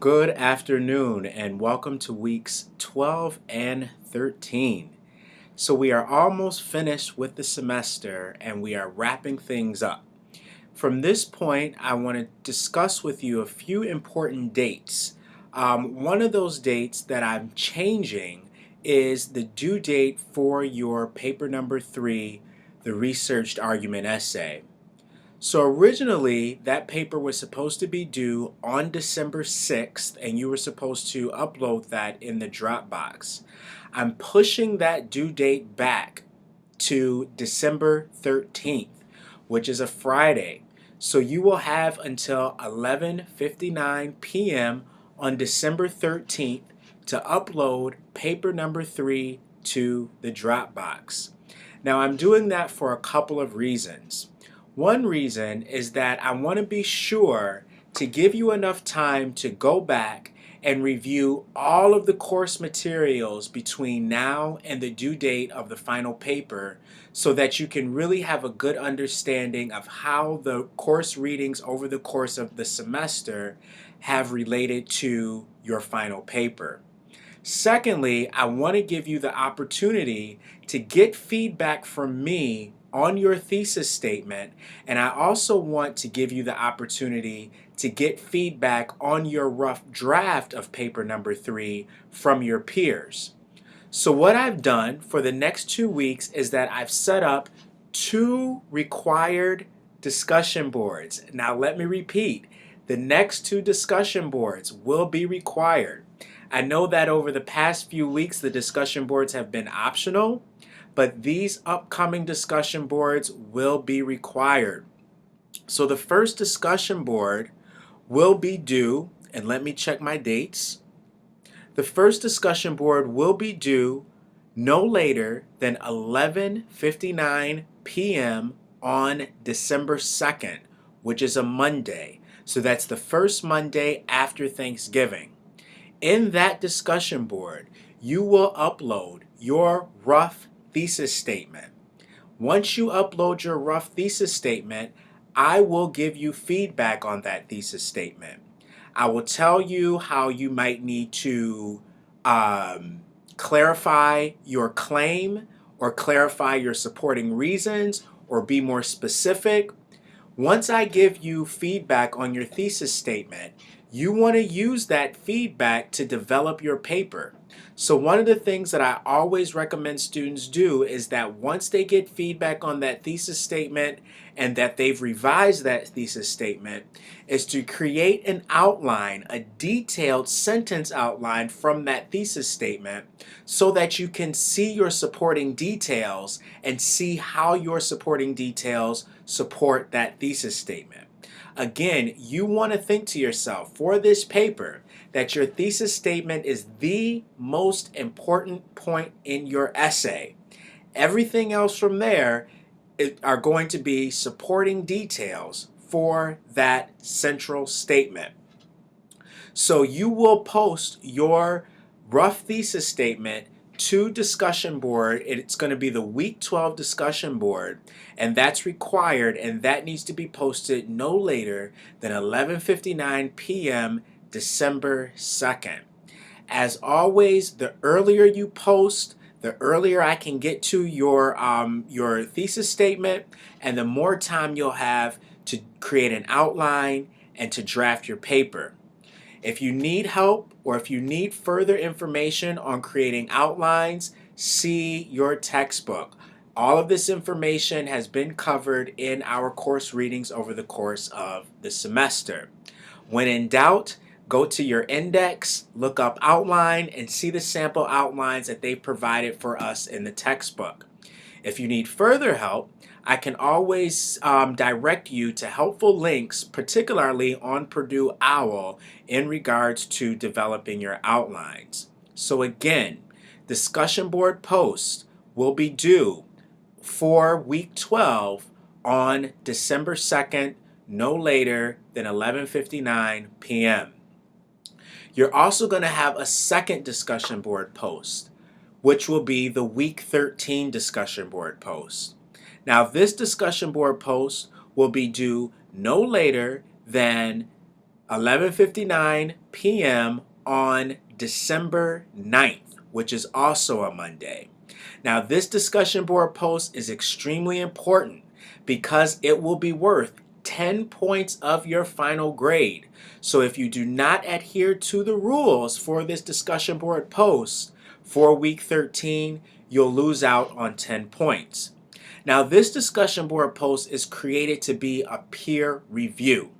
Good afternoon and welcome to weeks 12 and 13. So we are almost finished with the semester and we are wrapping things up. From this point, I want to discuss with you a few important dates. One of those dates that I'm changing is the due date for your paper number 3, the researched argument essay. So originally, that paper was supposed to be due on December 6th, and you were supposed to upload that in the Dropbox. I'm pushing that due date back to December 13th, which is a Friday. So you will have until 11:59 p.m. on December 13th to upload paper number 3 to the Dropbox. Now, I'm doing that for a couple of reasons. One reason is that I want to be sure to give you enough time to go back and review all of the course materials between now and the due date of the final paper so that you can really have a good understanding of how the course readings over the course of the semester have related to your final paper. Secondly, I want to give you the opportunity to get feedback from me on your thesis statement, and I also want to give you the opportunity to get feedback on your rough draft of paper number 3 from your peers. So what I've done for the next 2 weeks is that I've set up 2 required discussion boards. Now let me repeat, the next 2 discussion boards will be required. I know that over the past few weeks the discussion boards have been optional, but these upcoming discussion boards will be required. So the first discussion board will be due, and let me check my dates. The first discussion board will be due no later than 11:59 p.m. on December 2nd, which is a Monday. So that's the first Monday after Thanksgiving. In that discussion board, you will upload your rough thesis statement. Once you upload your rough thesis statement, I will give you feedback on that thesis statement. I will tell you how you might need to clarify your claim or clarify your supporting reasons or be more specific. Once I give you feedback on your thesis statement, you want to use that feedback to develop your paper. So one of the things that I always recommend students do is that once they get feedback on that thesis statement and that they've revised that thesis statement, is to create an outline, a detailed sentence outline from that thesis statement so that you can see your supporting details and see how your supporting details support that thesis statement. Again, you want to think to yourself for this paper that your thesis statement is the most important point in your essay. Everything else from there are going to be supporting details for that central statement. So you will post your rough thesis statement to discussion board. It's going to be the week 12 discussion board, and that's required, and that needs to be posted no later than 11:59 p.m. December 2nd. As always, the earlier you post, the earlier I can get to your thesis statement, and the more time you'll have to create an outline and to draft your paper. If you need help or if you need further information on creating outlines, see your textbook. All of this information has been covered in our course readings over the course of the semester. When in doubt, go to your index, look up outline, and see the sample outlines that they've provided for us in the textbook. If you need further help, I can always direct you to helpful links, particularly on Purdue OWL, in regards to developing your outlines. So again, discussion board posts will be due for week 12 on December 2nd, no later than 11:59 p.m. You're also going to have a second discussion board post, which will be the week 13 discussion board post. Now, this discussion board post will be due no later than 11:59 p.m. on December 9th, which is also a Monday. Now, this discussion board post is extremely important because it will be worth 10 points of your final grade. So if you do not adhere to the rules for this discussion board post for week 13, you'll lose out on 10 points. Now, this discussion board post is created to be a peer review.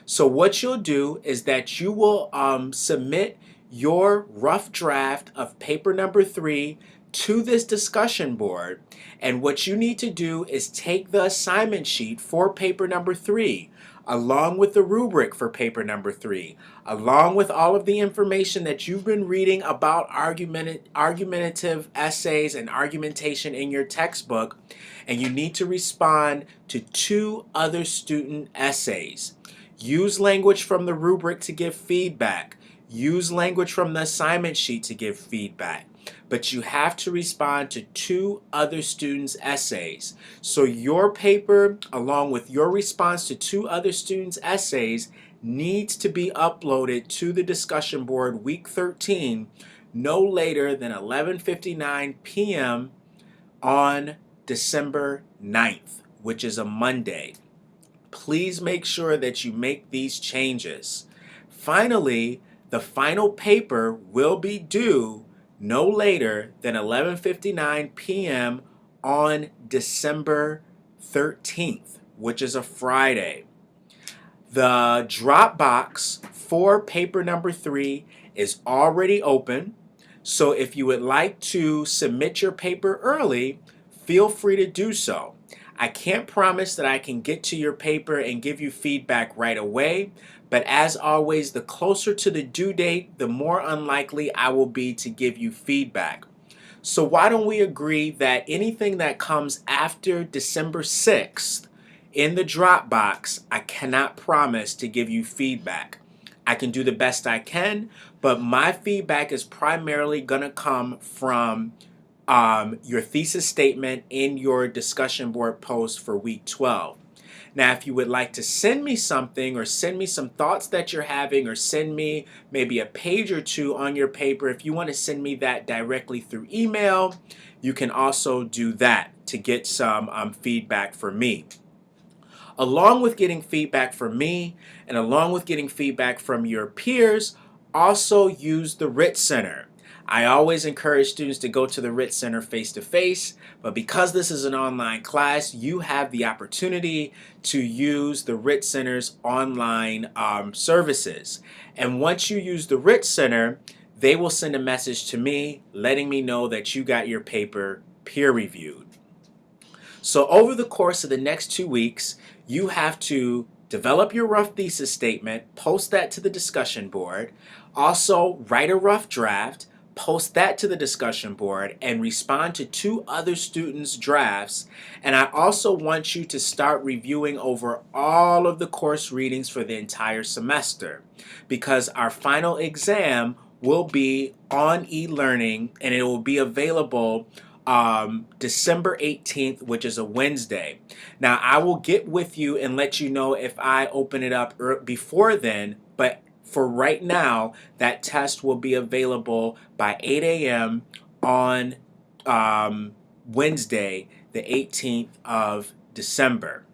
So what you'll do is that you will submit your rough draft of paper number 3 to this discussion board. And what you need to do is take the assignment sheet for paper number 3, along with the rubric for paper number 3, along with all of the information that you've been reading about argumentative essays and argumentation in your textbook, and you need to respond to 2 other student essays. Use language from the rubric to give feedback. Use language from the assignment sheet to give feedback. But you have to respond to 2 other students' essays. So your paper, along with your response to 2 other students' essays, needs to be uploaded to the discussion board week 13 no later than 11:59 p.m. on December 9th, which is a Monday. Please make sure that you make these changes. Finally, the final paper will be due no later than 11:59 p.m. on December 13th, which is a Friday. The Dropbox for paper number 3 is already open, so if you would like to submit your paper early, feel free to do so. I can't promise that I can get to your paper and give you feedback right away, but as always, the closer to the due date, the more unlikely I will be to give you feedback. So why don't we agree that anything that comes after December 6th in the Dropbox, I cannot promise to give you feedback. I can do the best I can, but my feedback is primarily going to come from your thesis statement in your discussion board post for week 12. Now, if you would like to send me something or send me some thoughts that you're having or send me maybe a page or 2 on your paper, if you want to send me that directly through email, you can also do that to get some feedback from me. Along with getting feedback from me and along with getting feedback from your peers, also use the RIT Center. I always encourage students to go to the RIT Center face-to-face, but because this is an online class, you have the opportunity to use the RIT Center's online services. And once you use the RIT Center, they will send a message to me letting me know that you got your paper peer-reviewed. So over the course of the next 2 weeks, you have to develop your rough thesis statement, post that to the discussion board, also write a rough draft, post that to the discussion board, and respond to 2 other students' drafts. And I also want you to start reviewing over all of the course readings for the entire semester, because our final exam will be on e-learning and it will be available December 18th, which is a Wednesday. Now, I will get with you and let you know if I open it up before then, but for right now, that test will be available by 8 a.m. on Wednesday, the 18th of December.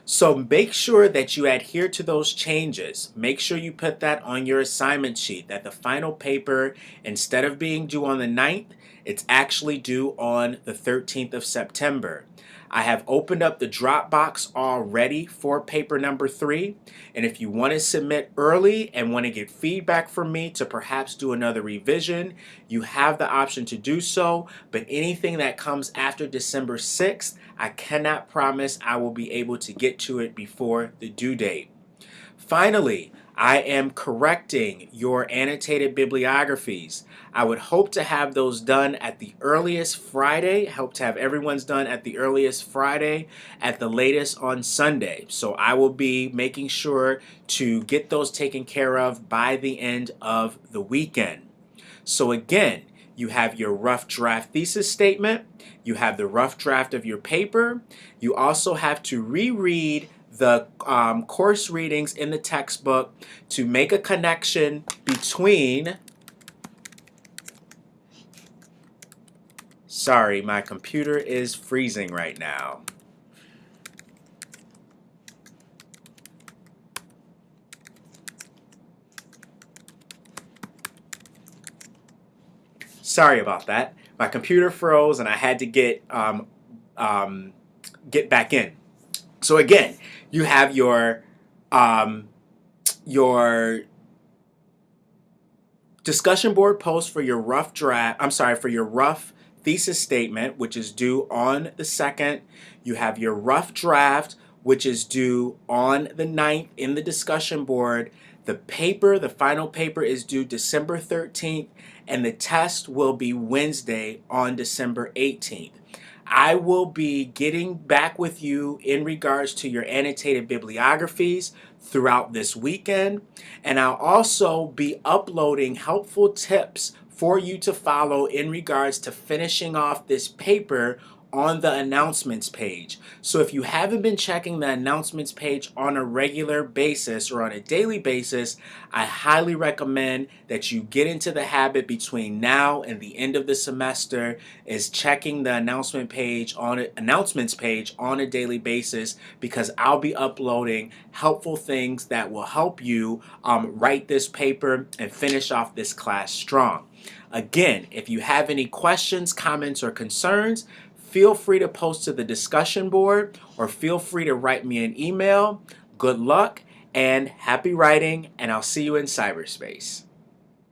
So make sure that you adhere to those changes. Make sure you put that on your assignment sheet, that the final paper, instead of being due on the 9th, it's actually due on the 13th of September. I have opened up the Dropbox already for paper number 3. And if you want to submit early and want to get feedback from me to perhaps do another revision, you have the option to do so. But anything that comes after December 6th, I cannot promise I will be able to get to it before the due date. Finally, I am correcting your annotated bibliographies. I would hope to have those done at the earliest Friday. Hope to have everyone's done at the earliest Friday, at the latest on Sunday. So I will be making sure to get those taken care of by the end of the weekend. So again, you have your rough draft thesis statement. You have the rough draft of your paper. You also have to reread the course readings in the textbook to make a connection between, sorry, my computer is freezing right now. Sorry about that. My computer froze and I had to get back in. So again, you have your discussion board post for your rough draft. I'm sorry, for your rough thesis statement, which is due on the 2nd. You have your rough draft, which is due on the 9th in the discussion board. The paper, the final paper, is due December 13th, and the test will be Wednesday on December 18th. I will be getting back with you in regards to your annotated bibliographies throughout this weekend, and I'll also be uploading helpful tips for you to follow in regards to finishing off this paper on the announcements page. So if you haven't been checking the announcements page on a regular basis or on a daily basis, I highly recommend that you get into the habit between now and the end of the semester is checking the announcements page on a daily basis, because I'll be uploading helpful things that will help you write this paper and finish off this class strong. Again, if you have any questions, comments, or concerns, feel free to post to the discussion board or feel free to write me an email. Good luck and happy writing, and I'll see you in cyberspace.